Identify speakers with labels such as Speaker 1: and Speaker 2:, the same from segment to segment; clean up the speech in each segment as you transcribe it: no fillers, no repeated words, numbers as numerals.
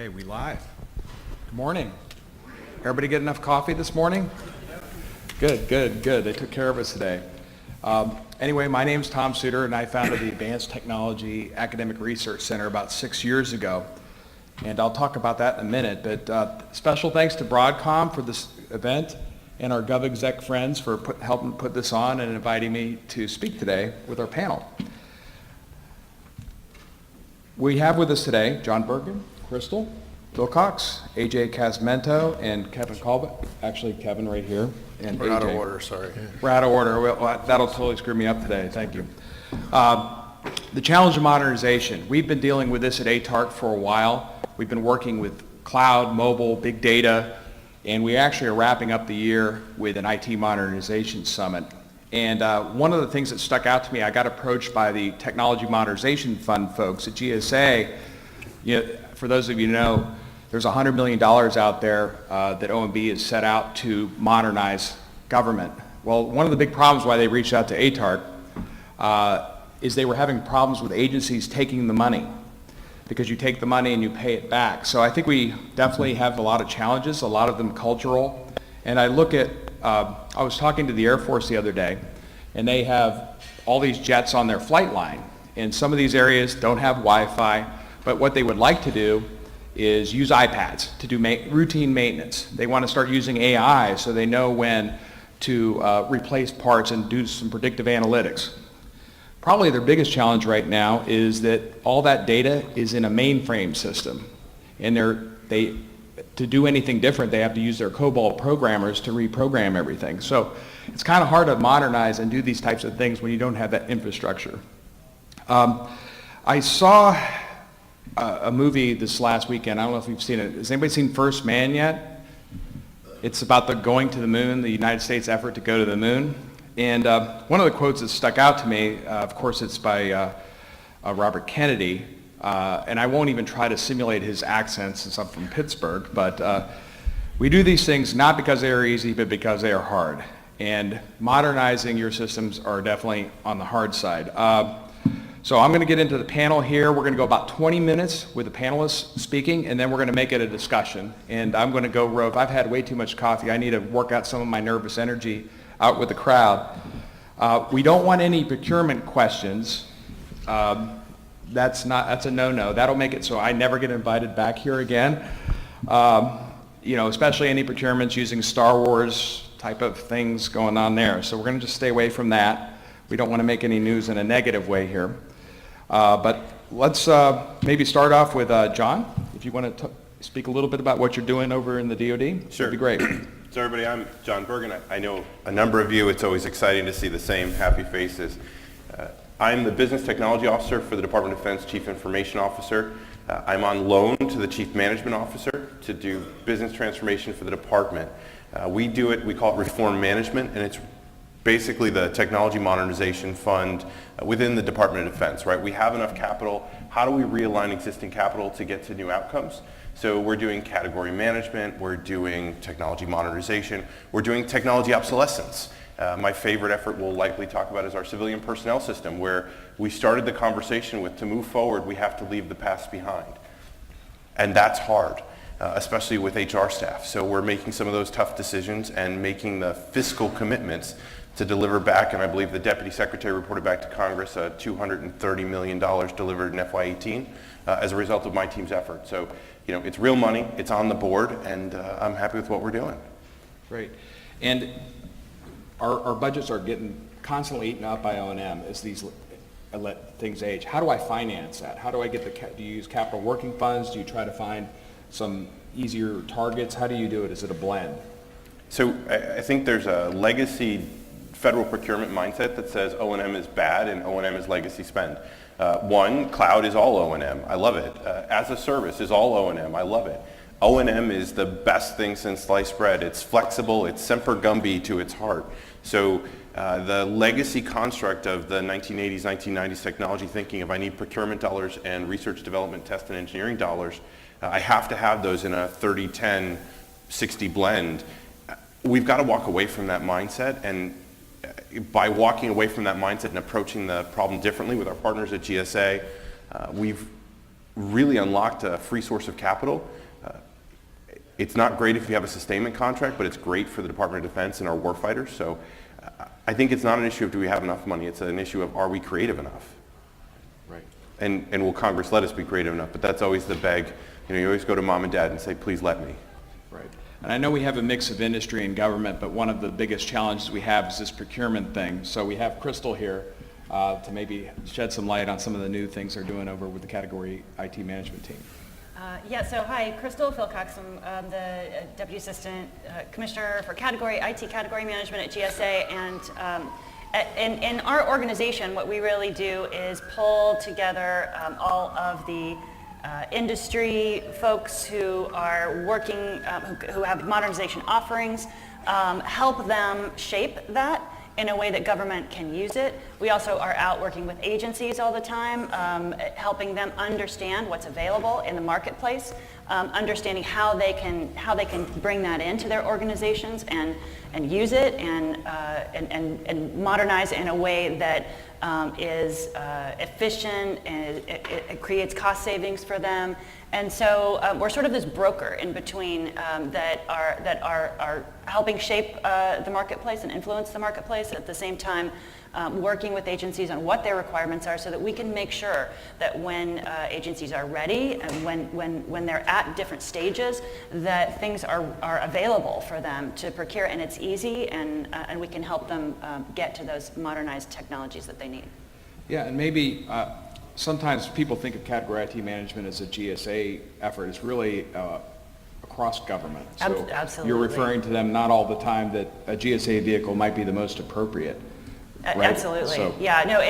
Speaker 1: Okay, we live. Good morning. Everybody get enough coffee this morning? Good. They took care of us today. Anyway, my name's Tom Suter, and I founded the Advanced Technology Academic Research Center about 6 years ago. And I'll talk about that in a minute, but special thanks to Broadcom for this event and our GovExec friends for helping put this on and inviting me to speak today with our panel. We have with us today John Bergen, Crystal, Bill Cox, AJ Casmento, and Kevin Colbert. Actually, Kevin right here. And
Speaker 2: We're
Speaker 1: AJ.
Speaker 2: out of order, sorry.
Speaker 1: We're out of order. Well, that'll totally screw me up today. Thank you. The challenge of modernization. We've been dealing with this at ATARC for a while. We've been working with cloud, mobile, big data, and we actually are wrapping up the year with an IT modernization summit. And one of the things that stuck out to me, I got approached by the Technology Modernization Fund folks at GSA. For those of you who know, there's $100 million out there that OMB has set out to modernize government. Well, one of the big problems why they reached out to ATARC is they were having problems with agencies taking the money, because you take the money and you pay it back. So I think we definitely have a lot of challenges, a lot of them cultural. And I look at, I was talking to the Air Force the other day, and they have all these jets on their flight line. And some of these areas don't have Wi-Fi, but what they would like to do is use iPads to do routine maintenance. They want to start using AI so they know when to replace parts and do some predictive analytics. Probably their biggest challenge right now is that all that data is in a mainframe system, and to do anything different, they have to use their COBOL programmers to reprogram everything. So it's kind of hard to modernize and do these types of things when you don't have that infrastructure. I saw a movie this last weekend. I don't know if you've seen it. Has anybody seen First Man yet? It's about the going to the moon, the United States effort to go to the moon. And one of the quotes that stuck out to me, of course, it's by Robert Kennedy. And I won't even try to simulate his accent since I'm from Pittsburgh. But we do these things not because they are easy, but because they are hard. And modernizing your systems are definitely on the hard side. So I'm going to get into the panel here. We're going to go about 20 minutes with the panelists speaking, and then we're going to make it a discussion. And I'm going to go rove. I've had way too much coffee. I need to work out some of my nervous energy out with the crowd. We don't want any procurement questions. That's a no-no. That'll make it so I never get invited back here again. Especially any procurements using Star Wars type of things going on there. So we're going to just stay away from that. We don't want to make any news in a negative way here. But let's maybe start off with John, if you want to speak a little bit about what you're doing over in the DoD.
Speaker 3: Sure.
Speaker 1: That'd be great.
Speaker 3: So everybody, I'm John Bergen. I know a number of you. It's always exciting to see the same happy faces. I'm the Business Technology Officer for the Department of Defense Chief Information Officer. I'm on loan to the Chief Management Officer to do business transformation for the department. We call it Reform Management, and it's basically the Technology Modernization Fund within the Department of Defense, right? We have enough capital. How do we realign existing capital to get to new outcomes? So we're doing category management, we're doing technology modernization, we're doing technology obsolescence. My favorite effort we'll likely talk about is our civilian personnel system, where we started the conversation with, to move forward, we have to leave the past behind. And that's hard, especially with HR staff. So we're making some of those tough decisions and making the fiscal commitments to deliver back, and I believe the Deputy Secretary reported back to Congress $230 million delivered in FY18 as a result of my team's effort. So, it's real money, it's on the board, and I'm happy with what we're doing.
Speaker 1: Great. And our budgets are getting constantly eaten up by O&M as these let things age. How do I finance that? How do I get do you use capital working funds? Do you try to find some easier targets? How do you do it? Is it a blend?
Speaker 3: So I think there's a legacy federal procurement mindset that says O&M is bad and O&M is legacy spend. Cloud is all O&M. I love it. As a service is all O&M. I love it. O&M is the best thing since sliced bread. It's flexible. It's semper gumby to its heart. So the legacy construct of the 1980s, 1990s technology thinking of I need procurement dollars and research development, test and engineering dollars, I have to have those in a 30-10, 60 blend. We've got to walk away from that mindset, and by walking away from that mindset and approaching the problem differently with our partners at GSA, we've really unlocked a free source of capital. It's not great if you have a sustainment contract, but it's great for the Department of Defense and our warfighters. So I think it's not an issue of do we have enough money, it's an issue of are we creative enough?
Speaker 1: Right.
Speaker 3: And will Congress let us be creative enough? But that's always the beg. You always go to mom and dad and say, please let me.
Speaker 1: Right. And I know we have a mix of industry and government, but one of the biggest challenges we have is this procurement thing. So we have Crystal here to maybe shed some light on some of the new things they're doing over with the category IT management team.
Speaker 2: So hi, Crystal Philcox. I'm the Deputy Assistant Commissioner for IT Category Management at GSA. And in our organization, what we really do is pull together all of the industry folks who are working, who have modernization offerings, help them shape that in a way that government can use it. We also are out working with agencies all the time, helping them understand what's available in the marketplace, understanding how they can bring that into their organizations and use it and modernize in a way that is efficient and it creates cost savings for them. And so we're sort of this broker in between that are helping shape the marketplace and influence the marketplace, at the same time working with agencies on what their requirements are so that we can make sure that when agencies are ready and when they're at different stages, that things are available for them to procure, and it's easy, and we can help them get to those modernized technologies that they need.
Speaker 1: Yeah, and maybe sometimes people think of category IT management as a GSA effort. It's really across government. So
Speaker 2: Absolutely.
Speaker 1: You're referring to them not all the time that a GSA vehicle might be the most appropriate. Right?
Speaker 2: Absolutely.
Speaker 1: So,
Speaker 2: yeah. No.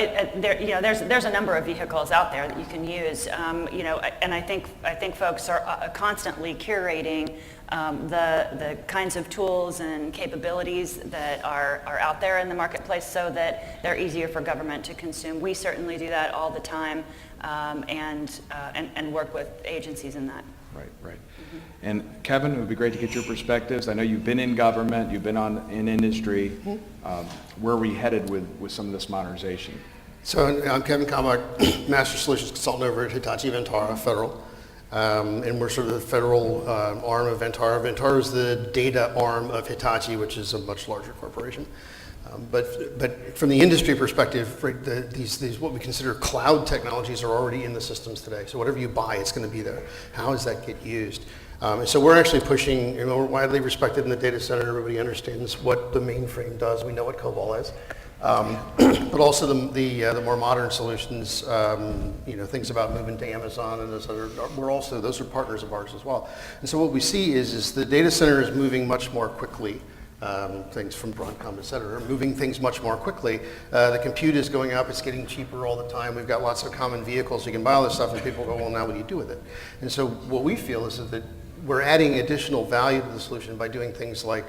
Speaker 2: There's a number of vehicles out there that you can use. And I think folks are constantly curating the kinds of tools and capabilities that are out there in the marketplace so that they're easier for government to consume. We certainly do that all the time, and work with agencies in that.
Speaker 1: Right. Mm-hmm. And Kevin, it would be great to get your perspectives. I know you've been in government, you've been in industry. Where are we headed with some of this modernization?
Speaker 4: So I'm Kevin Kalmbach, Master Solutions Consultant over at Hitachi Vantara Federal. And we're sort of the federal arm of Vantara. Vantara is the data arm of Hitachi, which is a much larger corporation. But from the industry perspective, right, these what we consider cloud technologies are already in the systems today. So whatever you buy, it's going to be there. How does that get used? And so we're actually pushing, we're widely respected in the data center. Everybody understands what the mainframe does. We know what COBOL is. But also the more modern solutions, things about moving to Amazon and those those are partners of ours as well. And so what we see is the data center is moving much more quickly. Things from Broadcom, et cetera, are moving things much more quickly. The compute is going up, it's getting cheaper all the time. We've got lots of common vehicles, you can buy all this stuff, and people go, well, now what do you do with it? And so what we feel is that we're adding additional value to the solution by doing things like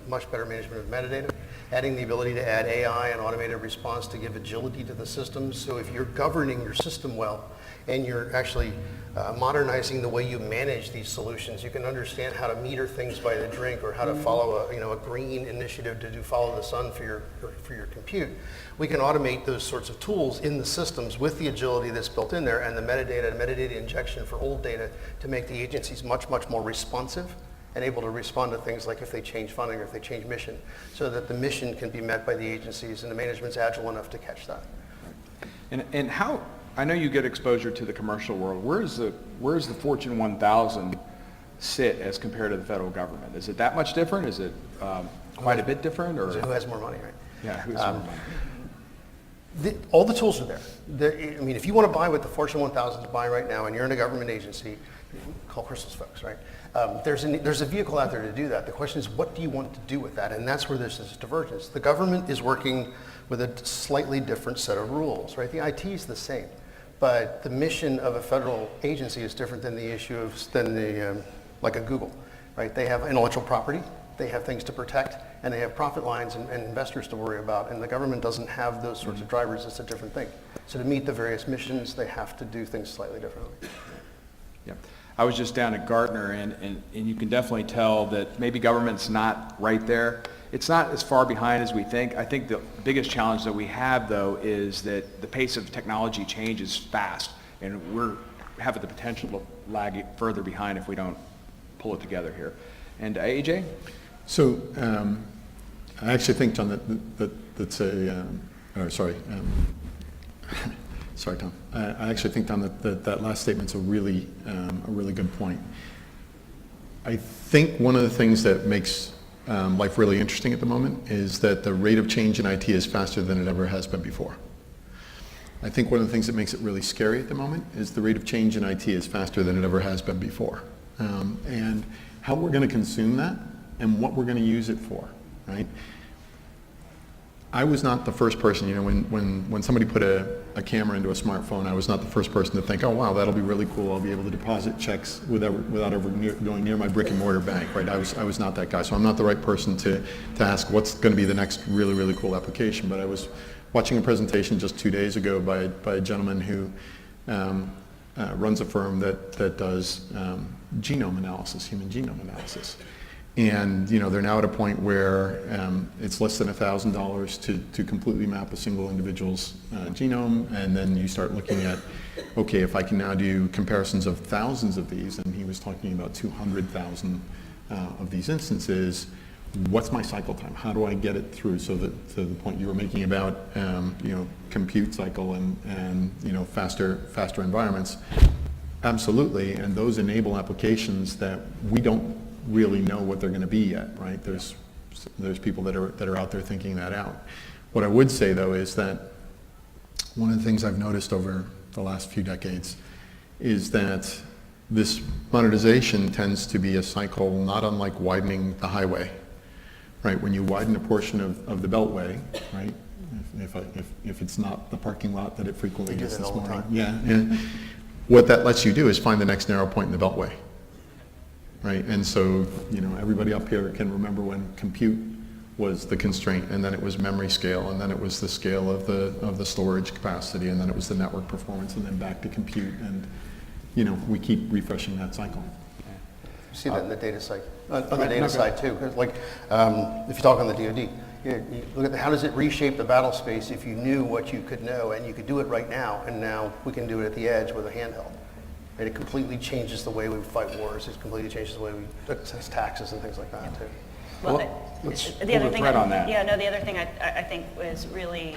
Speaker 4: much better management of metadata, adding the ability to add AI and automated response to give agility to the systems. So if you're governing your system well, and you're actually modernizing the way you manage these solutions, you can understand how to meter things by the drink, or how to follow a green initiative to do follow the sun for your compute. We can automate those sorts of tools in the systems with the agility that's built in there, and the metadata injection for old data to make the agencies much more responsive and able to respond to things like if they change funding or if they change mission, so that the mission can be met by the agencies and the management's agile enough to catch that.
Speaker 1: And how, I know you get exposure to the commercial world. Where's the Fortune 1000 sit as compared to the federal government? Is it that much different? Is it quite a bit different? Or
Speaker 4: who has more money, right?
Speaker 1: Yeah, who has more money?
Speaker 4: All the tools are there. If you want to buy what the Fortune 1000 is buying right now, and you're in a government agency, call Crystal's folks, right? There's a vehicle out there to do that. The question is, what do you want to do with that? And that's where there's this divergence. The government is working with a slightly different set of rules, right? The IT is the same, but the mission of a federal agency is different than like a Google, right? They have intellectual property, they have things to protect, and they have profit lines and investors to worry about, and the government doesn't have those sorts of drivers. It's a different thing. So to meet the various missions, they have to do things slightly differently.
Speaker 1: Yeah. I was just down at Gartner, and you can definitely tell that maybe government's not right there. It's not as far behind as we think. I think the biggest challenge that we have, though, is that the pace of technology change is fast, and we're have the potential to lag it further behind if we don't pull it together here. And AJ?
Speaker 5: So I actually think, John, that's a, sorry, sorry, Tom. I actually think, Tom, that last statement's a really good point. I think one of the things that makes life really interesting at the moment is that the rate of change in IT is faster than it ever has been before. I think one of the things that makes it really scary at the moment is the rate of change in IT is faster than it ever has been before. And how we're going to consume that and what we're going to use it for, right? I was not the first person, when somebody put a camera into a smartphone, I was not the first person to think, oh wow, that'll be really cool. I'll be able to deposit checks without ever going near my brick and mortar bank, right? I was not that guy. So I'm not the right person to ask what's going to be the next really, really cool application. But I was watching a presentation just 2 days ago by a gentleman who runs a firm that does genome analysis, human genome analysis. And they're now at a point where it's less than $1,000 to completely map a single individual's genome, and then you start looking at, okay, if I can now do comparisons of thousands of these, and he was talking about 200,000 of these instances, what's my cycle time? How do I get it through? So that to the point you were making about compute cycle and faster environments, absolutely, and those enable applications that we don't really know what they're going to be yet, right? There's people that are out there thinking that out. What I would say though is that one of the things I've noticed over the last few decades is that this modernization tends to be a cycle not unlike widening the highway, right? When you widen a portion of the beltway, right? If it's not the parking lot that it frequently gets this morning, yeah. What that lets you do is find the next narrow point in the beltway. Right, and so everybody up here can remember when compute was the constraint, and then it was memory scale, and then it was the scale of the storage capacity, and then it was the network performance, and then back to compute, and we keep refreshing that cycle.
Speaker 4: You see that in the data side, on the data side too. Like if you talk on the DoD, you look at how does it reshape the battle space if you knew what you could know, and you could do it right now, and now we can do it at the edge with a handheld. And it completely changes the way we fight wars. It completely changes the way we assess taxes and things like that too.
Speaker 2: Well,
Speaker 1: let's
Speaker 2: the other
Speaker 1: pull the
Speaker 2: thing,
Speaker 1: thread on that.
Speaker 2: Yeah, no, the other thing I think was really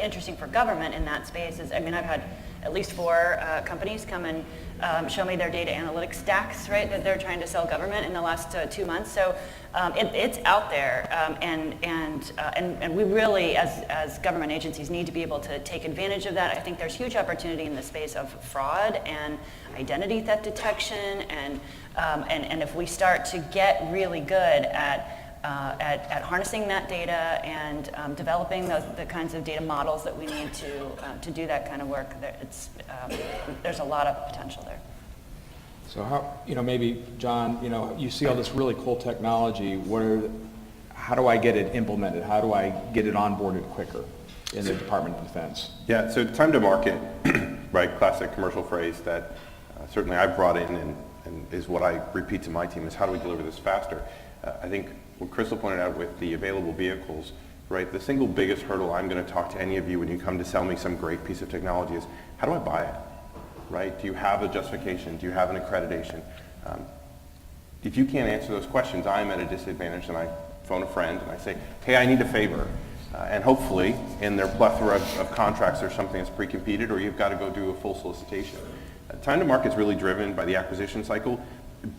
Speaker 2: interesting for government in that space is, I've had at least 4 companies come and show me their data analytics stacks, right, that they're trying to sell government in the last 2 months. So it's out there, and we really, as government agencies, need to be able to take advantage of that. I think there's huge opportunity in the space of fraud and identity theft detection, and if we start to get really good at harnessing that data and developing the kinds of data models that we need to do that kind of work, there's a lot of potential there.
Speaker 1: So how, maybe, John, you see all this really cool technology. How do I get it implemented? How do I get it onboarded quicker in the Department of Defense?
Speaker 3: Yeah, so time to market, right, classic commercial phrase that certainly I've brought in and is what I repeat to my team is how do we deliver this faster? I think what Crystal pointed out with the available vehicles, right, the single biggest hurdle I'm going to talk to any of you when you come to sell me some great piece of technology is, how do I buy it, right? Do you have a justification? Do you have an accreditation? If you can't answer those questions, I'm at a disadvantage, and I phone a friend and I say, hey, I need a favor. And hopefully, in their plethora of contracts, there's something that's pre-competed, or you've got to go do a full solicitation. Time to market is really driven by the acquisition cycle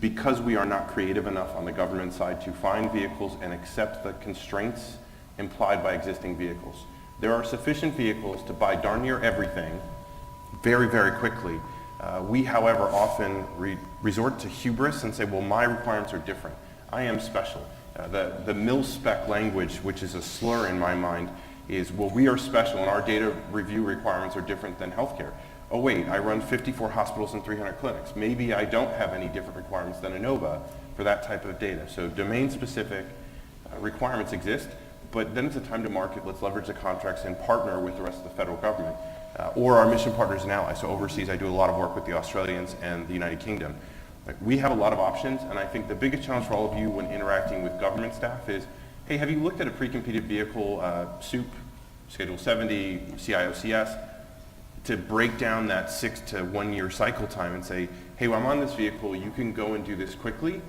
Speaker 3: because we are not creative enough on the government side to find vehicles and accept the constraints implied by existing vehicles. There are sufficient vehicles to buy darn near everything very, very quickly. We, however, often resort to hubris and say, well, my requirements are different. I am special. The mil-spec language, which is a slur in my mind, is, well, we are special and our data review requirements are different than healthcare. Oh wait, I run 54 hospitals and 300 clinics. Maybe I don't have any different requirements than Innova for that type of data. So domain-specific requirements exist, but then it's a time to market. Let's leverage the contracts and partner with the rest of the federal government or our mission partners and allies. So overseas, I do a lot of work with the Australians and the United Kingdom. We have a lot of options, and I think the biggest challenge for all of you when interacting with government staff is, hey, have you looked at a pre-competed vehicle, SOUP, Schedule 70, CIOCS? to break down that 6 to 1 year cycle time and say, hey, well, I'm on this vehicle, you can go and do this quickly.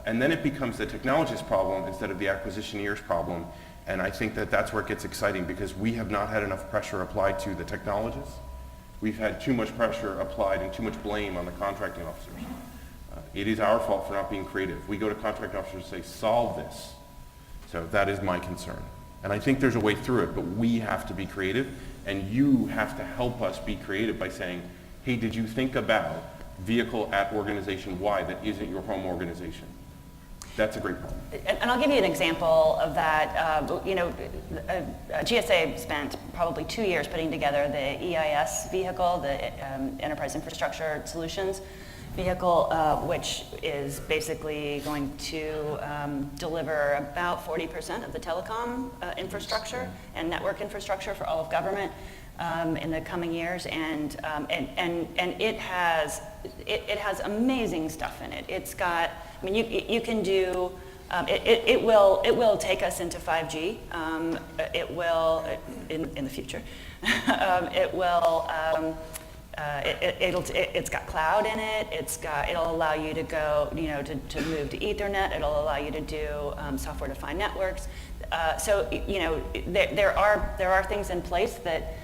Speaker 3: And then it becomes the technologist's problem instead of the acquisitioneer's problem. And I think that that's where it gets exciting, because we have not had enough pressure applied to the technologists. We've had too much pressure applied and too much blame on the contracting officers. It is our fault for not being creative. We go to contracting officers and say, solve this. So that is my concern. And I think there's a way through it, but we have to be creative, and you have to help us be creative by saying, hey, did you think about vehicle at organization Y that isn't your home organization? That's a great point.
Speaker 2: And I'll give you an example of that. GSA spent probably 2 years putting together the EIS vehicle, the Enterprise Infrastructure Solutions vehicle, which is basically going to deliver about 40% of the telecom infrastructure and network infrastructure for all of government in the coming years, and it has amazing stuff in it. It's got, I mean, you can do. It will take us into 5G. It will in the future. It will. It's got cloud in it. It'll allow you to go, to move to Ethernet. It'll allow you to do software-defined networks. So there are things in place that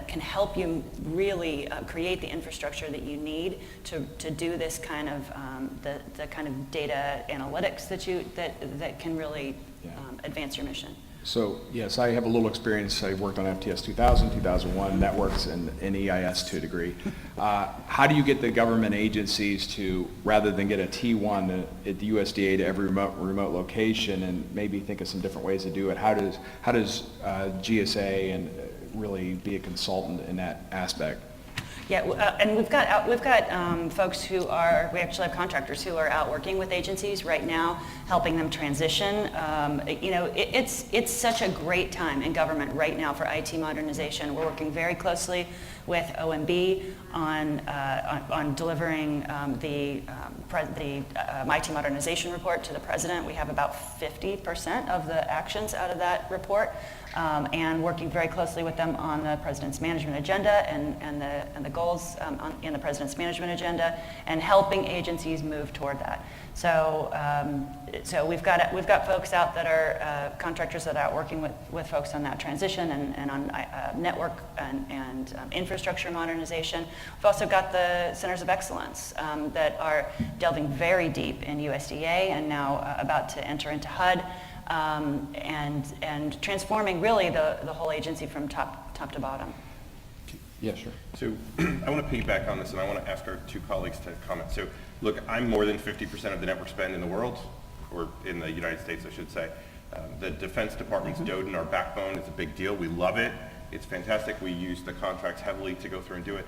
Speaker 2: can help you really create the infrastructure that you need to do this kind of the kind of data analytics that can really advance your mission.
Speaker 1: So yes, I have a little experience. I worked on FTS 2000, 2001 networks and EIS to a degree. How do you get the government agencies to, rather than get a T1 at the USDA to every remote location, and maybe think of some different ways to do it? How does GSA and really be a consultant in that aspect?
Speaker 2: Yeah, and we've got folks we actually have contractors who are out working with agencies right now, helping them transition. It's such a great time in government right now for IT modernization. We're working very closely with OMB on delivering the IT modernization report to the president. We have about 50% of the actions out of that report. And working very closely with them on the president's management agenda and the goals in the president's management agenda, and helping agencies move toward that. So we've got folks out that are contractors that are out working with folks on that transition and on network and infrastructure modernization. We've also got the centers of excellence that are delving very deep in USDA and now about to enter into HUD. And transforming really the whole agency from top to bottom.
Speaker 1: Yeah, sure.
Speaker 3: So I want to piggyback on this, and I want to ask our two colleagues to comment. So look, I'm more than 50% of the network spend in the world, or in the United States, I should say. The Defense Department's DoDIN, our backbone, is a big deal. We love it. It's fantastic. We use the contracts heavily to go through and do it.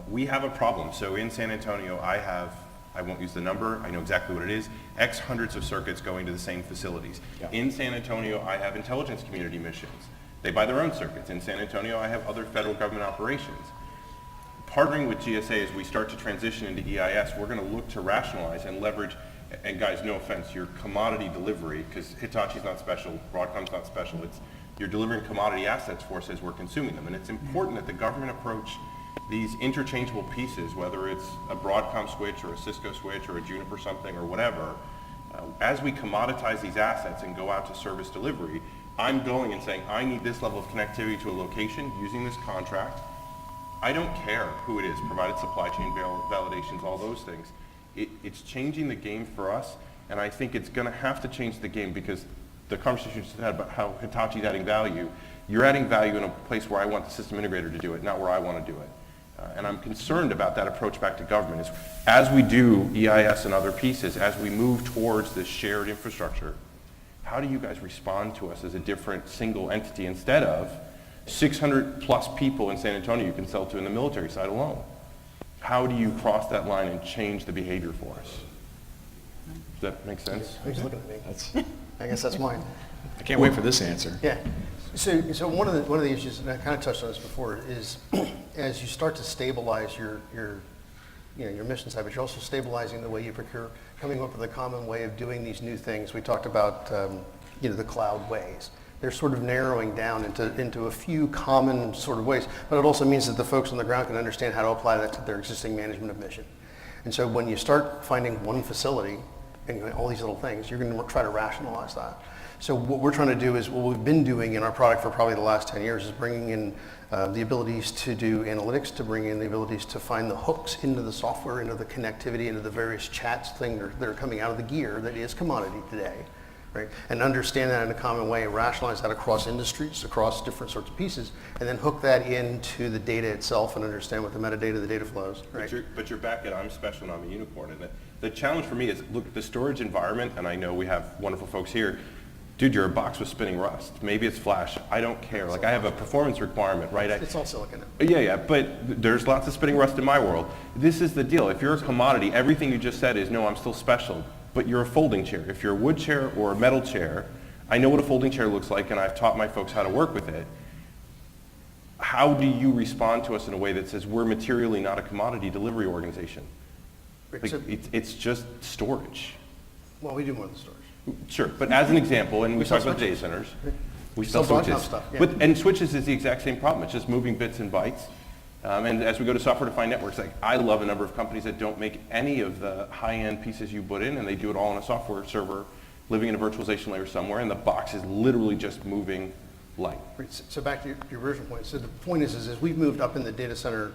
Speaker 3: We have a problem. So in San Antonio, I won't use the number, I know exactly what it is, X hundreds of circuits going to the same facilities. Yeah. In San Antonio, I have intelligence community missions. They buy their own circuits. In San Antonio, I have other federal government operations. Partnering with GSA as we start to transition into EIS, we're going to look to rationalize and leverage, and guys, no offense, your commodity delivery, because Hitachi's not special, Broadcom's not special, you're delivering commodity assets for us as we're consuming them. And it's important that the government approach these interchangeable pieces, whether it's a Broadcom switch or a Cisco switch or a Juniper something or whatever, as we commoditize these assets and go out to service delivery, I'm going and saying, I need this level of connectivity to a location using this contract. I don't care who it is, provided supply chain validations, all those things. It's changing the game for us, and I think it's going to have to change the game, because the conversation you just had about how Hitachi's adding value, you're adding value in a place where I want the system integrator to do it, not where I want to do it. And I'm concerned about that approach back to government, is as we do EIS and other pieces, as we move towards this shared infrastructure, how do you guys respond to us as a different single entity instead of 600 plus people in San Antonio you can sell to in the military side alone? How do you cross that line and change the behavior for us? Does that make sense?
Speaker 4: He's looking at me. I guess that's mine.
Speaker 1: I can't wait for this answer.
Speaker 4: Yeah. So one of the issues, and I kind of touched on this before, is as you start to stabilize your mission side, but you're also stabilizing the way you procure, coming up with a common way of doing these new things. We talked about the cloud ways. They're sort of narrowing down into a few common sort of ways, but it also means that the folks on the ground can understand how to apply that to their existing management of mission. And so when you start finding one facility and all these little things, you're going to try to rationalize that. So what we're trying to do is, what we've been doing in our product for probably the last 10 years is bringing in the abilities to do analytics, to bring in the abilities to find the hooks into the software, into the connectivity, into the various chats things that are coming out of the gear that is commodity today, right? And understand that in a common way and rationalize that across industries, across different sorts of pieces, and then hook that into the data itself and understand what the metadata, the data flows, right?
Speaker 3: But you're back at I'm special and I'm a unicorn. And the challenge for me is, look, the storage environment, and I know we have wonderful folks here, dude, you're a box with spinning rust. Maybe it's flash. I don't care. Like, I have a performance requirement, right?
Speaker 4: It's all silicon.
Speaker 3: Yeah, but there's lots of spinning rust in my world. This is the deal. If you're a commodity, everything you just said is, no, I'm still special, but you're a folding chair. If you're a wood chair or a metal chair, I know what a folding chair looks like, and I've taught my folks how to work with it. How do you respond to us in a way that says we're materially not a commodity delivery organization?
Speaker 4: Right,
Speaker 3: Like,
Speaker 4: so-
Speaker 3: it's just storage.
Speaker 4: Well, we do more than storage.
Speaker 3: Sure, but as an example, and we
Speaker 4: sell
Speaker 3: talked about data
Speaker 4: switches.
Speaker 3: centers, we
Speaker 4: sell
Speaker 3: sell
Speaker 4: broadcast
Speaker 3: switches.
Speaker 4: stuff, yeah.
Speaker 3: And switches is the exact same problem. It's just moving bits and bytes. And as we go to software-defined networks, like, I love a number of companies that don't make any of the high-end pieces you put in, and they do it all on a software server, living in a virtualization layer somewhere, and the box is literally just moving light.
Speaker 4: Right, so back to your original point. So the point is we've moved up in the data center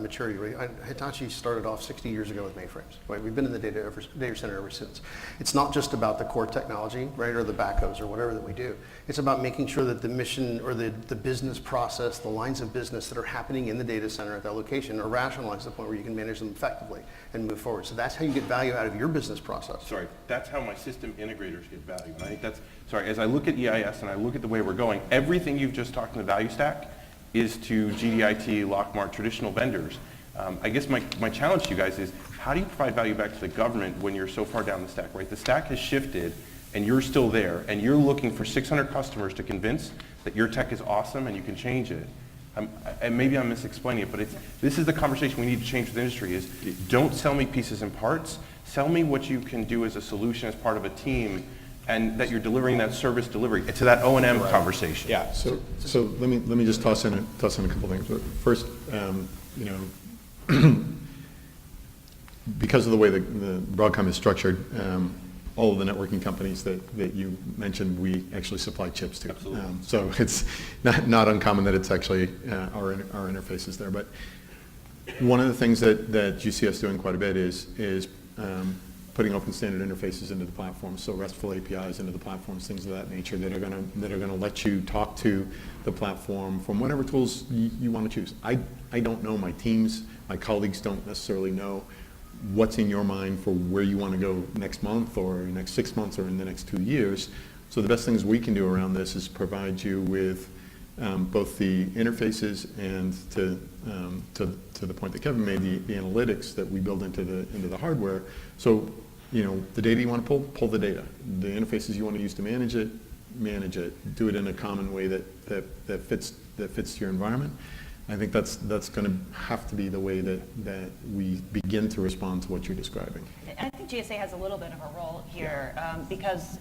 Speaker 4: maturity rate. Hitachi started off 60 years ago with mainframes. Right? We've been in the data center ever since. It's not just about the core technology, right, or the backhoes or whatever that we do. It's about making sure that the mission or the business process, the lines of business that are happening in the data center at that location are rationalized to the point where you can manage them effectively and move forward. So that's how you get value out of your business process.
Speaker 3: Sorry, that's how my system integrators get value. And I think that's, sorry, as I look at EIS and I look at the way we're going, everything you've just talked in the value stack is to GDIT, Lockmart, traditional vendors. I guess my challenge to you guys is, how do you provide value back to the government when you're so far down the stack, right? The stack has shifted and you're still there, and you're looking for 600 customers to convince that your tech is awesome and you can change it. And maybe I'm misexplaining it, but this is the conversation we need to change with the industry is, don't sell me pieces and parts, sell me what you can do as a solution as part of a team, and that you're delivering that service delivery to that O&M conversation.
Speaker 1: Yeah.
Speaker 5: So let me just toss in a couple things. But first, because of the way the Broadcom is structured, all of the networking companies that you mentioned, we actually supply chips to.
Speaker 3: Absolutely.
Speaker 5: So it's not uncommon that it's actually our interfaces there. But one of the things that you see us doing quite a bit is putting open standard interfaces into the platform, so RESTful APIs into the platforms, things of that nature that are going to let you talk to the platform from whatever tools you want to choose. I don't know, my teams, my colleagues don't necessarily know what's in your mind for where you want to go next month or next 6 months or in the next 2 years. So the best things we can do around this is provide you with both the interfaces and to the point that Kevin made, the analytics that we build into the hardware. So, the data you want to pull the data. The interfaces you want to use to manage it. Do it in a common way that fits your environment. I think that's going to have to be the way that we begin to respond to what you're describing.
Speaker 2: I think GSA has a little bit of a role here because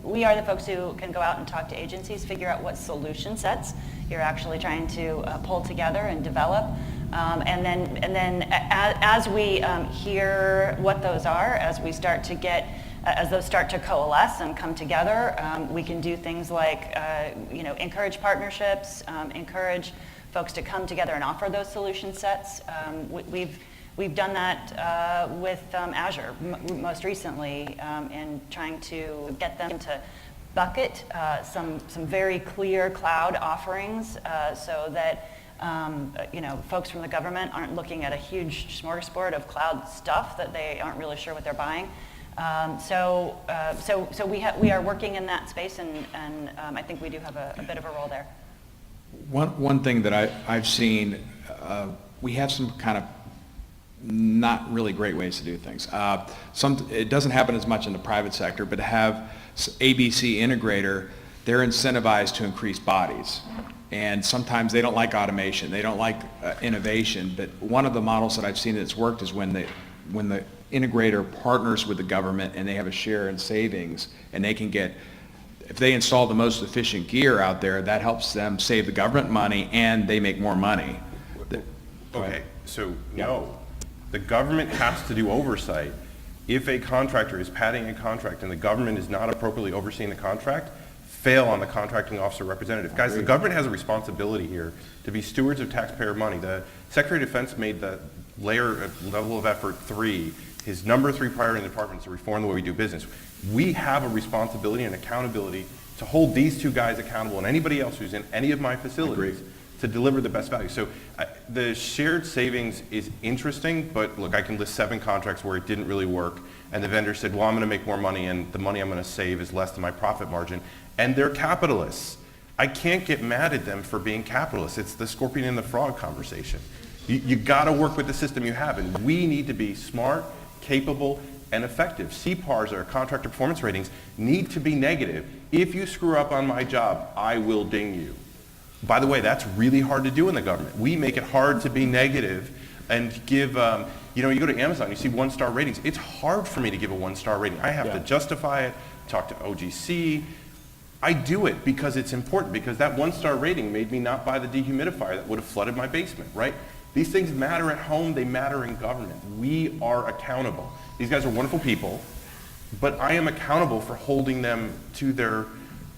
Speaker 2: we are the folks who can go out and talk to agencies, figure out what solution sets you're actually trying to pull together and develop. And then as we hear what those are, as those start to coalesce and come together, we can do things like encourage partnerships, encourage folks to come together and offer those solution sets. We've done that with Azure most recently in trying to get them to bucket some very clear cloud offerings so that folks from the government aren't looking at a huge smorgasbord of cloud stuff that they aren't really sure what they're buying. So we are working in that space, and I think we do have a bit of a role there.
Speaker 1: One thing that I've seen, we have some kind of not really great ways to do things. It doesn't happen as much in the private sector, but to have ABC integrator, they're incentivized to increase bodies. And sometimes they don't like automation, they don't like innovation, but one of the models that I've seen that's worked is when the integrator partners with the government and they have a share in savings, and they can get if they install the most efficient gear out there, that helps them save the government money and they make more money.
Speaker 3: Okay, so no, the government has to do oversight. If a contractor is padding a contract and the government is not appropriately overseeing the contract, fail on the contracting officer representative. Guys, the government has a responsibility here to be stewards of taxpayer money. The Secretary of Defense made the level of effort 3, his number 3 priority in the department is to reform the way we do business. We have a responsibility and accountability to hold these 2 guys accountable and anybody else who's in any of my facilities to deliver the best value. So the shared savings is interesting, but look, I can list 7 contracts where it didn't really work and the vendor said, well, I'm going to make more money and the money I'm going to save is less than my profit margin. And they're capitalists. I can't get mad at them for being capitalists. It's the scorpion and the frog conversation. You got to work with the system you have, and we need to be smart, capable, and effective. CPARs, or contractor performance ratings, need to be negative. If you screw up on my job, I will ding you. By the way, that's really hard to do in the government. We make it hard to be negative and give, you go to Amazon, you see 1-star ratings. It's hard for me to give a 1-star rating. I have to justify it, talk to OGC. I do it because it's important, because that 1-star rating made me not buy the dehumidifier that would have flooded my basement, right? These things matter at home, they matter in government. We are accountable. These guys are wonderful people, but I am accountable for holding them to their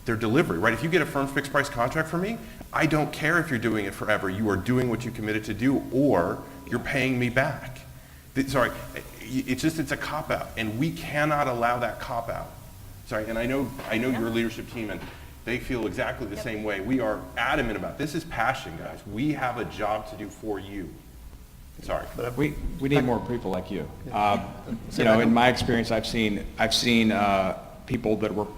Speaker 3: delivery, right? If you get a firm fixed price contract for me, I don't care if you're doing it forever. You are doing what you committed to do, or you're paying me back. Sorry, it's a cop-out, and we cannot allow that cop-out. Sorry, and I know your leadership team, and they feel exactly the same way. We are adamant about this. Is passion, guys. We have a job to do for you. Sorry.
Speaker 1: We need more people like you. In my experience, I've seen people that were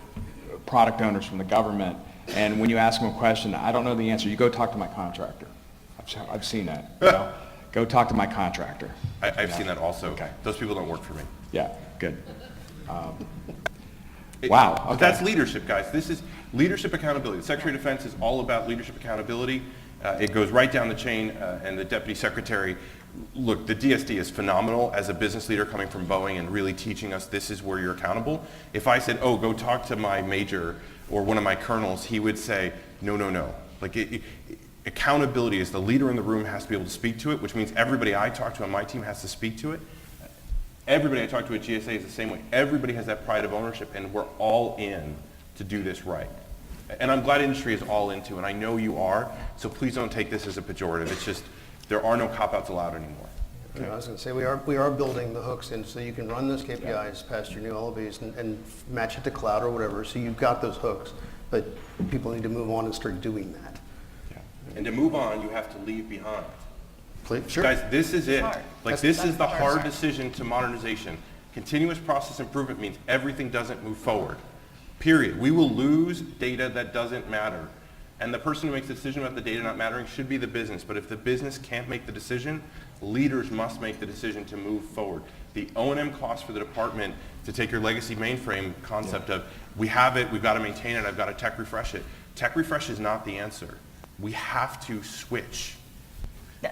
Speaker 1: product owners from the government, and when you ask them a question, I don't know the answer. You go talk to my contractor. I've seen that. Go talk to my contractor.
Speaker 3: I've seen that also.
Speaker 1: Okay.
Speaker 3: Those people don't work for me.
Speaker 1: Yeah, good. Wow. Okay.
Speaker 3: But that's leadership, guys. This is leadership accountability. The Secretary of Defense is all about leadership accountability. It goes right down the chain, and the Deputy Secretary, look, the DSD is phenomenal as a business leader coming from Boeing and really teaching us this is where you're accountable. If I said, oh, go talk to my major or one of my colonels, he would say, no, no, no. Accountability is the leader in the room has to be able to speak to it, which means everybody I talk to on my team has to speak to it. Everybody I talk to at GSA is the same way. Everybody has that pride of ownership, and we're all in to do this right. And I'm glad industry is all into, and I know you are, so please don't take this as a pejorative. It's just, there are no cop-outs allowed anymore.
Speaker 4: Okay. I was going to say, we are building the hooks in so you can run those KPIs past your new LOBs and match it to cloud or whatever, so you've got those hooks, but people need to move on and start doing that.
Speaker 3: Yeah. And to move on, you have to leave behind.
Speaker 4: Sure.
Speaker 3: Guys, this is it.
Speaker 2: Hard.
Speaker 3: This is the hard
Speaker 2: part.
Speaker 3: decision to modernization. Continuous process improvement means everything doesn't move forward. Period. We will lose data that doesn't matter. And the person who makes the decision about the data not mattering should be the business. But if the business can't make the decision, leaders must make the decision to move forward. The O&M cost for the department, to take your legacy mainframe concept of, we have it, we've got to maintain it, I've got to tech refresh it. Tech refresh is not the answer. We have to switch.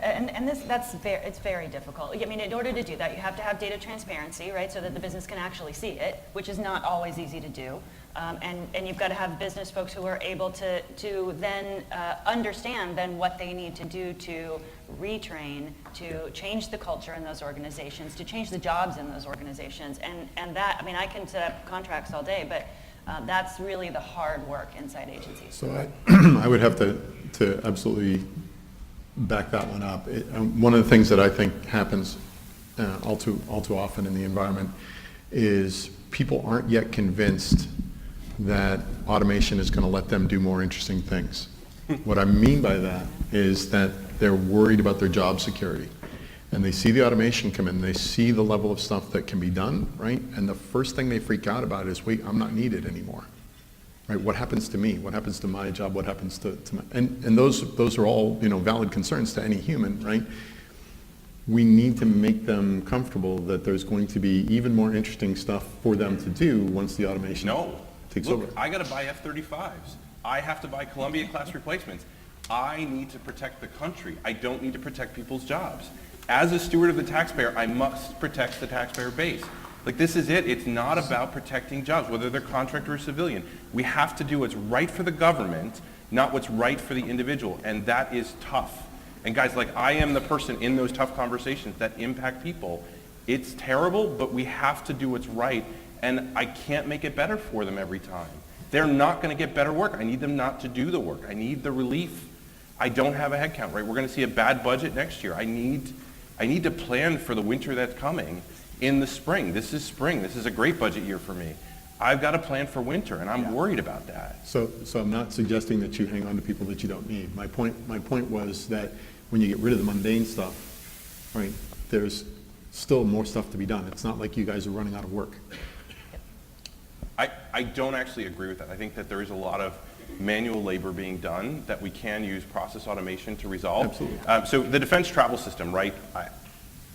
Speaker 2: And it's very difficult. I mean, in order to do that, you have to have data transparency, right, so that the business can actually see it, which is not always easy to do. And you've got to have business folks who are able to then understand then what they need to do to retrain, to change the culture in those organizations, to change the jobs in those organizations. And that, I mean, I can set up contracts all day, but that's really the hard work inside agencies.
Speaker 5: So I would have to absolutely back that one up. One of the things that I think happens all too often in the environment is people aren't yet convinced that automation is going to let them do more interesting things. What I mean by that is that they're worried about their job security. And they see the automation come in, they see the level of stuff that can be done, right? And the first thing they freak out about is, wait, I'm not needed anymore. Right? What happens to me? What happens to my job? What happens to my, and those are all, valid concerns to any human, right? We need to make them comfortable that there's going to be even more interesting stuff for them to do once the automation takes over.
Speaker 3: I got to buy F-35s. I have to buy Columbia-class replacements. I need to protect the country. I don't need to protect people's jobs. As a steward of the taxpayer, I must protect the taxpayer base. Like, this is it. It's not about protecting jobs, whether they're contractor or civilian. We have to do what's right for the government, not what's right for the individual, and that is tough. And guys, like, I am the person in those tough conversations that impact people. It's terrible, but we have to do what's right, and I can't make it better for them every time. They're not going to get better work. I need them not to do the work. I need the relief. I don't have a headcount, right? We're going to see a bad budget next year. I need to plan for the winter that's coming in the spring. This is spring. This is a great budget year for me. I've got to plan for winter, and I'm worried about that.
Speaker 5: So I'm not suggesting that you hang on to people that you don't need. My point was that when you get rid of the mundane stuff, right, there's still more stuff to be done. It's not like you guys are running out of work.
Speaker 3: I don't actually agree with that. I think that there is a lot of manual labor being done that we can use process automation to resolve.
Speaker 5: Absolutely.
Speaker 3: So the defense travel system, right? I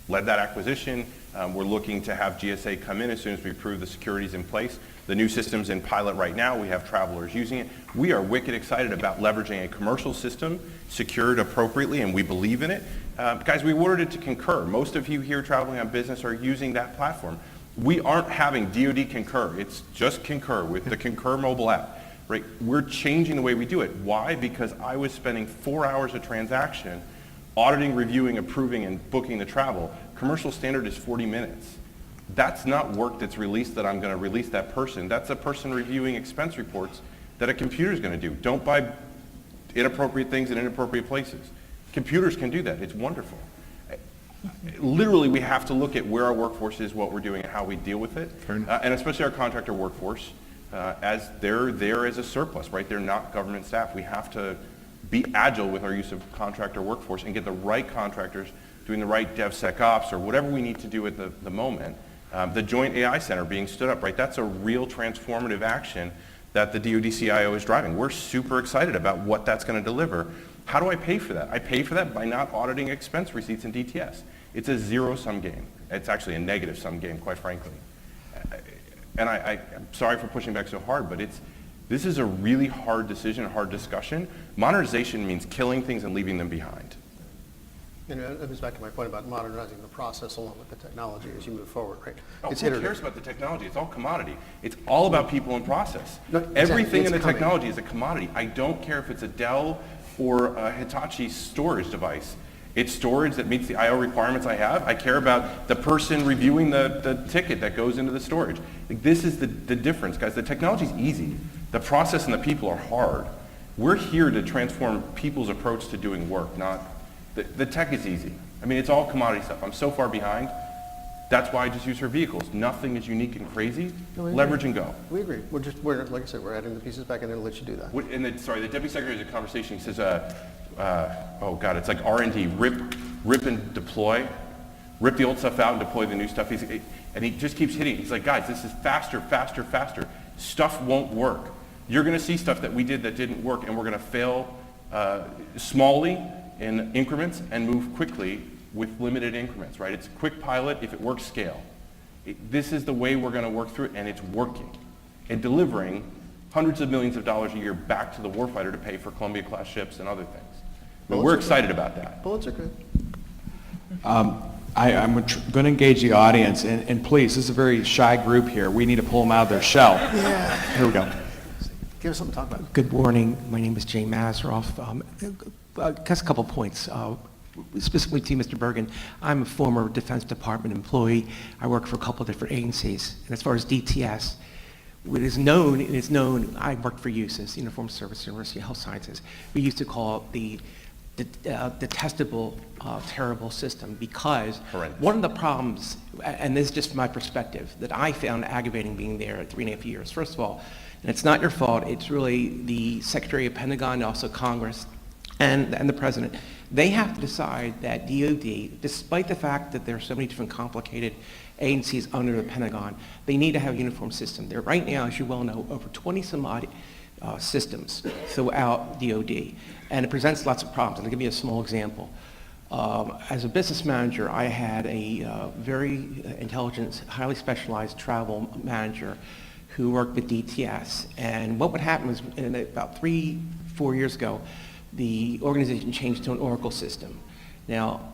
Speaker 3: led that acquisition. We're looking to have GSA come in as soon as we prove the security's in place. The new system's in pilot right now. We have travelers using it. We are wicked excited about leveraging a commercial system secured appropriately, and we believe in it. Guys, we ordered it to Concur. Most of you here traveling on business are using that platform. We aren't having DoD Concur. It's just Concur with the Concur mobile app. Right? We're changing the way we do it. Why? Because I was spending 4 hours a transaction auditing, reviewing, approving, and booking the travel. Commercial standard is 40 minutes. That's not work that's released that I'm going to release that person. That's a person reviewing expense reports that a computer is going to do. Don't buy inappropriate things in inappropriate places. Computers can do that. It's wonderful. Literally, we have to look at where our workforce is, what we're doing, and how we deal with it. And especially our contractor workforce, as they're there as a surplus, right? They're not government staff. We have to be agile with our use of contractor workforce and get the right contractors doing the right DevSecOps or whatever we need to do at the moment. The Joint AI Center being stood up, right? That's a real transformative action that the DoD CIO is driving. We're super excited about what that's going to deliver. How do I pay for that? I pay for that by not auditing expense receipts in DTS. It's a zero-sum game. It's actually a negative-sum game, quite frankly. And I'm sorry for pushing back so hard, but this is a really hard decision, a hard discussion. Modernization means killing things and leaving them behind.
Speaker 4: And it goes back to my point about modernizing the process along with the technology as you move forward, right?
Speaker 3: Oh,
Speaker 4: It's
Speaker 3: who
Speaker 4: iterative.
Speaker 3: cares about the technology? It's all commodity. It's all about people and process.
Speaker 4: No, exactly.
Speaker 3: Everything in
Speaker 4: It's
Speaker 3: the
Speaker 4: coming.
Speaker 3: technology is a commodity. I don't care if it's a Dell or a Hitachi storage device. It's storage that meets the I/O requirements I have. I care about the person reviewing the ticket that goes into the storage. Like, this is the difference, guys. The technology is easy. The process and the people are hard. We're here to transform people's approach to doing work, not the tech is easy. I mean, it's all commodity stuff. I'm so far behind. That's why I just use her vehicles. Nothing is unique and crazy.
Speaker 4: No, we
Speaker 3: Leverage and go.
Speaker 4: We agree. We're like I said, we're adding the pieces back in there to let you do that.
Speaker 3: And the Deputy Secretary has a conversation. He says, oh God, it's like R&D, rip and deploy. Rip the old stuff out and deploy the new stuff. And he just keeps hitting. He's like, guys, this is faster, faster, faster. Stuff won't work. You're going to see stuff that we did that didn't work, and we're going to fail smallly in increments and move quickly with limited increments, right? It's a quick pilot. If it works, scale. This is the way we're going to work through it, and it's working and delivering hundreds of millions of dollars a year back to the warfighter to pay for Columbia-class ships and other things. But we're excited about that.
Speaker 4: Bullets are good.
Speaker 1: I'm going to engage the audience, and please, this is a very shy group here. We need to pull them out of their shell.
Speaker 4: Yeah.
Speaker 1: Here we go.
Speaker 4: Give us something to talk about.
Speaker 6: Good morning. My name is Jay Mazeroff. Just a couple points. Specifically to you, Mr. Bergen, I'm a former Defense Department employee. I work for a couple of different agencies. And as far as DTS, it is known, I worked for USIS, Uniformed Service University of Health Sciences. We used to call it the detestable, terrible system because
Speaker 3: Horrendous.
Speaker 6: one of the problems, and this is just my perspective, that I found aggravating being there at 3.5 years. First of all, and it's not your fault, it's really the Secretary of Pentagon, and also Congress, and the President. They have to decide that DoD, despite the fact that there are so many different complicated agencies under the Pentagon, they need to have a uniform system. There right now, as you well know, over 20 some odd systems throughout DoD, and it presents lots of problems. I'll give you a small example. As a business manager, I had a very intelligent, highly specialized travel manager who worked with DTS. And what would happen was, about 3-4 years ago, the organization changed to an Oracle system. Now,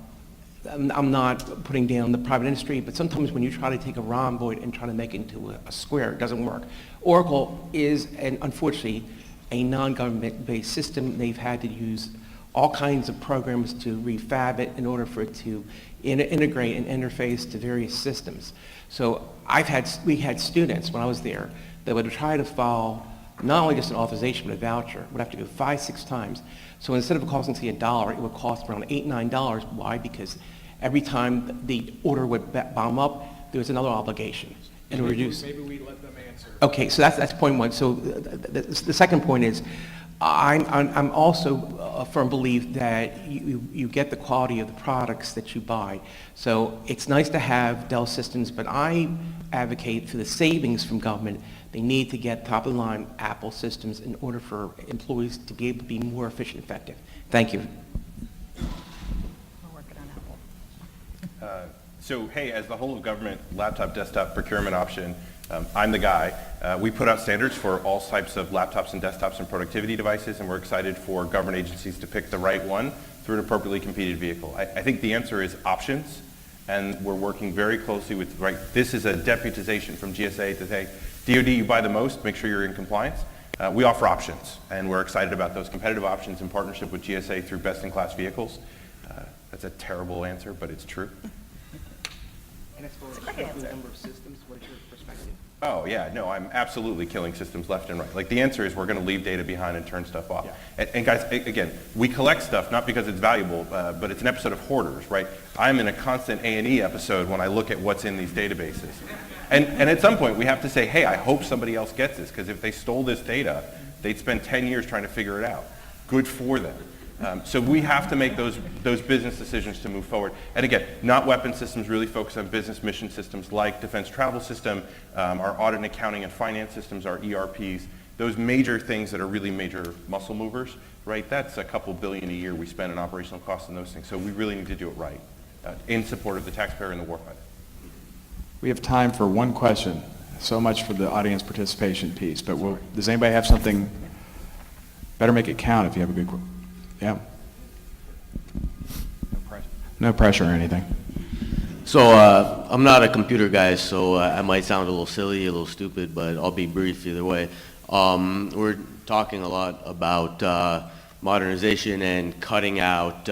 Speaker 6: I'm not putting down the private industry, but sometimes when you try to take a rhomboid and try to make it into a square, it doesn't work. Oracle is, unfortunately, a non-government-based system. They've had to use all kinds of programs to refab it in order for it to integrate and interface to various systems. So we had students when I was there that would try to file not only just an authorization but a voucher, would have to go 5-6 times. So instead of costing say $1, it would cost around $8-9. Why? Because every time the order would bomb up, there was another obligation. And reduce.
Speaker 1: Maybe we let them answer.
Speaker 6: Okay, so that's point one. So the second point is, I'm also a firm belief that you get the quality of the products that you buy. So it's nice to have Dell systems, but I advocate for the savings from government. They need to get top-of-the-line Apple systems in order for employees to be able to be more efficient and effective. Thank you.
Speaker 2: We're working on Apple.
Speaker 3: So, hey, as the whole of government laptop desktop procurement option, I'm the guy. We put out standards for all types of laptops and desktops and productivity devices, and we're excited for government agencies to pick the right one through an appropriately competed vehicle. I think the answer is options, and we're working very closely with, this is a deputization from GSA to say, DoD, you buy the most, make sure you're in compliance. We offer options, and we're excited about those competitive options in partnership with GSA through best-in-class vehicles. That's a terrible answer, but it's true.
Speaker 6: And as far
Speaker 2: a great
Speaker 6: as the
Speaker 2: answer.
Speaker 6: number of systems, what is your perspective?
Speaker 3: Oh, yeah, no, I'm absolutely killing systems left and right. Like, the answer is we're going to leave data behind and turn stuff off.
Speaker 6: Yeah.
Speaker 3: And guys, again, we collect stuff not because it's valuable, but it's an episode of Hoarders, right? I'm in a constant A&E episode when I look at what's in these databases. And at some point, we have to say, hey, I hope somebody else gets this, because if they stole this data, they'd spend 10 years trying to figure it out. Good for them. So we have to make those business decisions to move forward. And again, not weapon systems, really focus on business mission systems like Defense Travel System, our audit and accounting and finance systems, our ERPs, those major things that are really major muscle movers, right? That's a couple billion a year we spend on operational costs and those things. So we really need to do it right in support of the taxpayer and the warfighter.
Speaker 1: We have time for one question. So much for the audience participation piece, but does anybody have something? Better make it count if you have a good question. Yeah. No pressure or anything.
Speaker 7: So I'm not a computer guy, so I might sound a little silly, a little stupid, but I'll be brief either way. We're talking a lot about modernization and cutting out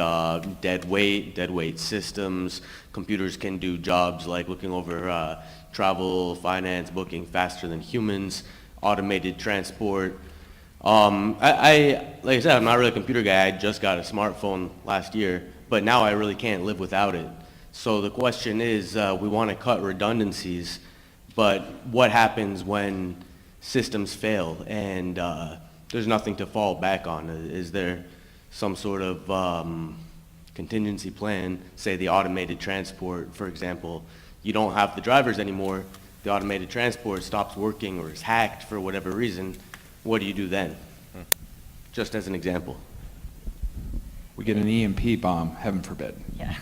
Speaker 7: dead weight systems. Computers can do jobs like looking over travel, finance, booking faster than humans, automated transport. Like I said, I'm not really a computer guy. I just got a smartphone last year, but now I really can't live without it. So the question is, we want to cut redundancies, but what happens when systems fail and there's nothing to fall back on? Is there some sort of contingency plan, say the automated transport, for example? You don't have the drivers anymore, the automated transport stops working or is hacked for whatever reason. What do you do then? Just as an example.
Speaker 1: We get an EMP bomb, heaven forbid.
Speaker 2: Yeah.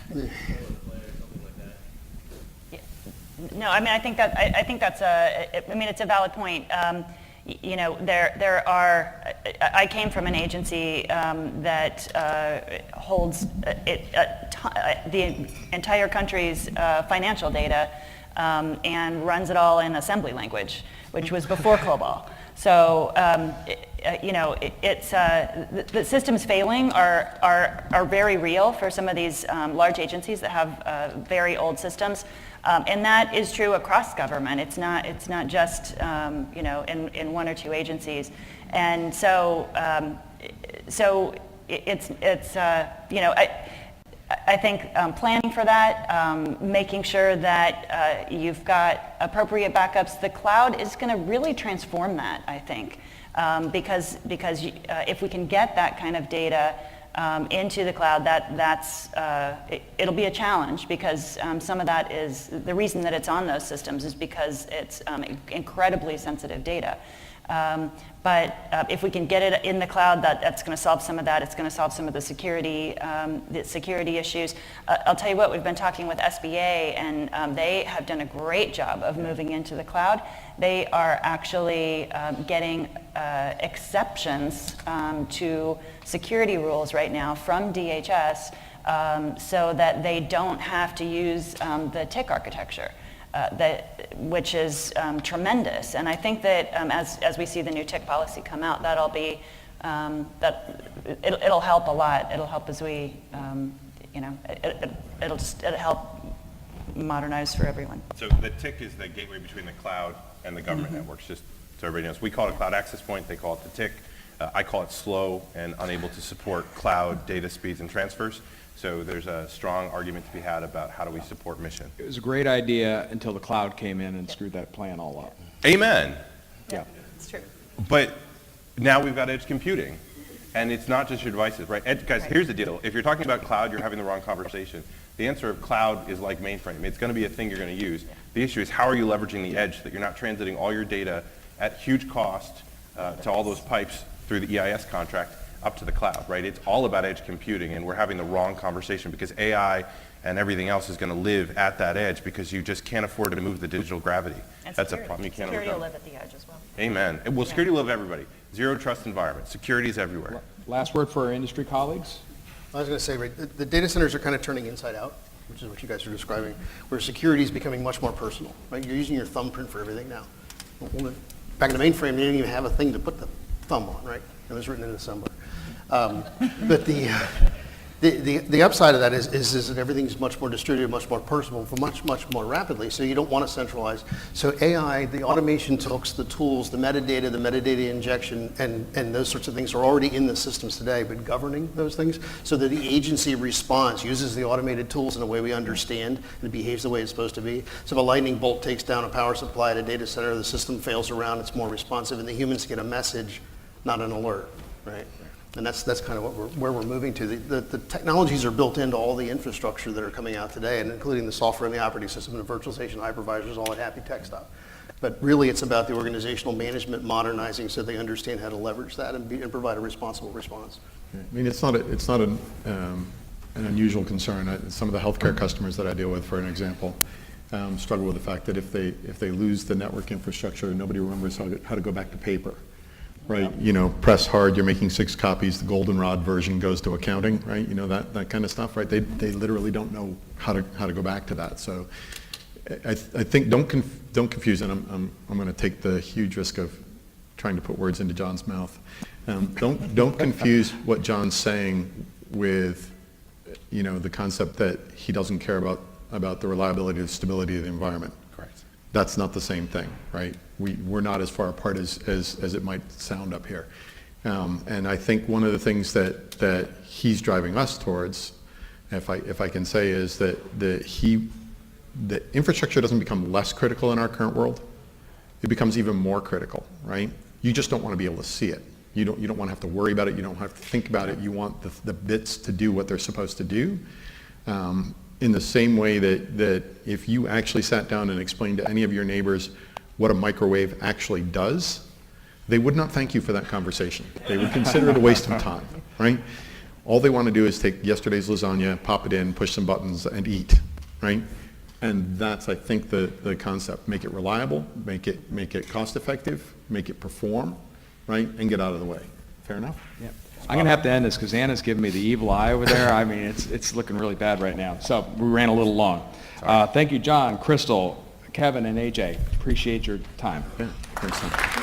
Speaker 2: No, I mean, I think that's it's a valid point. You know, there are. I came from an agency that holds the entire country's financial data and runs it all in assembly language, which was before COBOL. So, you know, the systems failing are very real for some of these large agencies that have very old systems, and that is true across government. It's not just you know, in one or two agencies, and so it's you know, I think planning for that, making sure that you've got appropriate backups. The cloud is going to really transform that, I think, because if we can get that kind of data into the cloud, it'll be a challenge, because some of that is the reason that it's on those systems is because it's incredibly sensitive data. But if we can get it in the cloud, that's going to solve some of that. It's going to solve some of the security issues. I'll tell you what, we've been talking with SBA, and they have done a great job of moving into the cloud. They are actually getting exceptions to security rules right now from DHS so that they don't have to use the TIC architecture, which is tremendous. And I think that as we see the new TIC policy come out, that'll be it'll help a lot. It'll help as we it'll help modernize for everyone.
Speaker 3: So the TIC is the gateway between the cloud and the government networks, just so everybody knows. We call it a cloud access point, they call it the TIC. I call it slow and unable to support cloud data speeds and transfers. So there's a strong argument to be had about how do we support mission.
Speaker 1: It was a great idea until the cloud came in and screwed that plan all up.
Speaker 3: Amen.
Speaker 1: Yeah.
Speaker 2: It's true.
Speaker 3: But now we've got edge computing. And it's not just your devices, right? Guys, here's the deal. If you're talking about cloud, you're having the wrong conversation. The answer of cloud is like mainframe. It's going to be a thing you're going to use. The issue is how are you leveraging the edge so that you're not transiting all your data at huge cost to all those pipes through the EIS contract up to the cloud, right? It's all about edge computing, and we're having the wrong conversation because AI and everything else is going to live at that edge because you just can't afford to move the digital gravity.
Speaker 2: And
Speaker 3: That's
Speaker 2: security.
Speaker 3: a problem you can't
Speaker 2: Security will
Speaker 3: overcome.
Speaker 2: live at the edge as well.
Speaker 3: Amen. Well, security will live everybody. Zero trust environment. Security is everywhere.
Speaker 1: Last word for our industry colleagues?
Speaker 4: I was going to say, right, the data centers are kind of turning inside out, which is what you guys are describing, where security is becoming much more personal, right? You're using your thumbprint for everything now. Back in the mainframe, they didn't even have a thing to put the thumb on, right? It was written in assembler. But the upside of that is that everything's much more distributed, much more personal, for much more rapidly, so you don't want to centralize. So AI, the automation hooks, the tools, the metadata injection, and those sorts of things are already in the systems today, but governing those things so that the agency responds, uses the automated tools in a way we understand, and it behaves the way it's supposed to be. So if a lightning bolt takes down a power supply at a data center, the system fails around, it's more responsive, and the humans get a message, not an alert, right? And that's kind of where we're moving to. The technologies are built into all the infrastructure that are coming out today, and including the software and the operating system and the virtualization hypervisors, all that happy tech stuff. But really, it's about the organizational management modernizing so they understand how to leverage that and provide a responsible response.
Speaker 5: I mean, it's not an unusual concern. Some of the healthcare customers that I deal with, for an example, struggle with the fact that if they lose the network infrastructure, nobody remembers how to go back to paper. Right, you know, press hard, you're making 6 copies, the goldenrod version goes to accounting, right? You know, that kind of stuff, right? They literally don't know how to go back to that. So I think don't confuse, and I'm going to take the huge risk of trying to put words into John's mouth. Don't confuse what John's saying with, you know, the concept that he doesn't care about the reliability or stability of the environment.
Speaker 3: Correct.
Speaker 5: That's not the same thing, right? We're not as far apart as it might sound up here. And I think one of the things that he's driving us towards, if I can say, is that the infrastructure doesn't become less critical in our current world. It becomes even more critical, right? You just don't want to be able to see it. You don't want to have to worry about it. You don't have to think about it. You want the bits to do what they're supposed to do. In the same way that if you actually sat down and explained to any of your neighbors what a microwave actually does, they would not thank you for that conversation. They would consider it a waste of time, right? All they want to do is take yesterday's lasagna, pop it in, push some buttons, and eat, right? And that's, I think, the concept. Make it reliable, make it cost effective, make it perform, right? And get out of the way. Fair enough?
Speaker 1: Yeah. I'm going to have to end this because Anna's giving me the evil eye over there. I mean, it's looking really bad right now. So we ran a little long. Thank you, John, Crystal, Kevin, and AJ. Appreciate your time.
Speaker 5: Yeah, thanks so much.